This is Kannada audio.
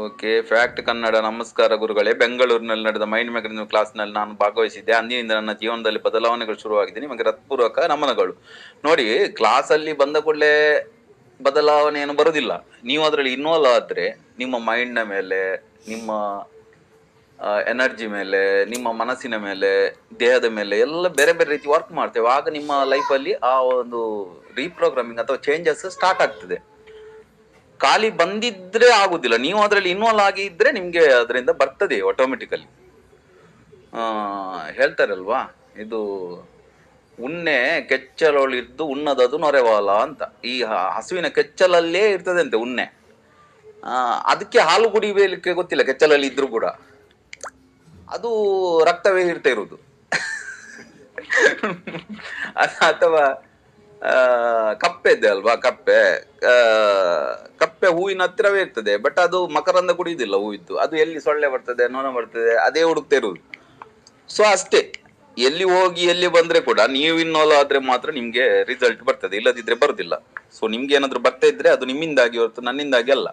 Okay, fact Kannada. ನಮಸ್ಕಾರ ಗುರುಗಳೇ. ಬೆಂಗಳೂರಿನಲ್ಲಿ ನಡೆದ ಮೈಂಡ್ ಮ್ಯಾಗಜಿನ್ ಕ್ಲಾಸ್ನಲ್ಲಿ ನಾನು ಭಾಗವಹಿಸಿದ್ದೆ. ಅಂದಿನಿಂದ ನನ್ನ ಜೀವನದಲ್ಲಿ ಬದಲಾವಣೆಗಳು ಶುರುವಾಗಿದೆ. ನಿಮಗೆ ಹೃತ್ಪೂರ್ವಕ ನಮನಗಳು. ನೋಡಿ, ಕ್ಲಾಸಲ್ಲಿ ಬಂದ ಕೂಡಲೇ ಬದಲಾವಣೆ ಏನು ಬರುವುದಿಲ್ಲ. ನೀವು ಅದರಲ್ಲಿ ಇನ್ವಾಲ್ವ್ ಆದ್ರೆ ನಿಮ್ಮ ಮೈಂಡ್ನ ಮೇಲೆ, ನಿಮ್ಮ ಎನರ್ಜಿ ಮೇಲೆ, ನಿಮ್ಮ ಮನಸ್ಸಿನ ಮೇಲೆ, ದೇಹದ ಮೇಲೆ ಎಲ್ಲ ಬೇರೆ ಬೇರೆ ರೀತಿ ವರ್ಕ್ ಮಾಡ್ತೇವೆ. ಆಗ ನಿಮ್ಮ ಲೈಫಲ್ಲಿ ಆ ಒಂದು ರೀಪ್ರೋಗ್ರಾಮಿಂಗ್ ಅಥವಾ ಚೇಂಜಸ್ ಸ್ಟಾರ್ಟ್ ಆಗ್ತದೆ. ಖಾಲಿ ಬಂದಿದ್ರೆ ಆಗುದಿಲ್ಲ, ನೀವು ಅದರಲ್ಲಿ ಇನ್ವಾಲ್ವ್ ಆಗಿದ್ರೆ ನಿಮ್ಗೆ ಅದರಿಂದ ಬರ್ತದೆ ಆಟೋಮೆಟಿಕಲಿ. ಹೇಳ್ತಾರಲ್ವಾ, ಇದು ಉಣ್ಣೆ ಕೆಚ್ಚಲೊಳಿದ್ದು ಉಣ್ಣದದು ನೊರೆವಾಲ ಅಂತ. ಈ ಹಸುವಿನ ಕೆಚ್ಚಲಲ್ಲೇ ಇರ್ತದೆ ಅಂತೆ ಉಣ್ಣೆ. ಅದಕ್ಕೆ ಹಾಲು ಕುಡಿಬೇಲಿಕ್ಕೆ ಗೊತ್ತಿಲ್ಲ, ಕೆಚ್ಚಲಲ್ಲಿ ಇದ್ರು ಕೂಡ ಅದು ರಕ್ತವೇ ಇರ್ತಾ ಇರುವುದು. ಅಥವಾ ಕಪ್ಪೆ ಇದೆ ಅಲ್ವಾ, ಕಪ್ಪೆ ಹೂವಿನ ಹತ್ತಿರವೇ ಇರ್ತದೆ, ಬಟ್ ಅದು ಮಕರಂದ ಕುಡಿಯುವುದಿಲ್ಲ ಹೂವಿದ್ದು. ಅದು ಎಲ್ಲಿ ಸೊಳ್ಳೆ ಬರ್ತದೆ, ನೊಣ ಬರ್ತದೆ, ಅದೇ ಹುಡುಕ್ತಾ ಇರುವುದು. ಸೊ ಅಷ್ಟೇ, ಎಲ್ಲಿ ಹೋಗಿ ಎಲ್ಲಿ ಬಂದ್ರೆ ಕೂಡ ನೀವು ಇನ್ವಾಲ್ವ್ ಆದ್ರೆ ಮಾತ್ರ ನಿಮ್ಗೆ ರಿಸಲ್ಟ್ ಬರ್ತದೆ, ಇಲ್ಲದಿದ್ರೆ ಬರುದಿಲ್ಲ. ಸೊ ನಿಮ್ಗೆ ಏನಾದ್ರು ಬರ್ತಾ ಇದ್ರೆ ಅದು ನಿಮ್ಮಿಂದಾಗಿ ಹೊರತು ನನ್ನಿಂದಾಗಿ ಅಲ್ಲ.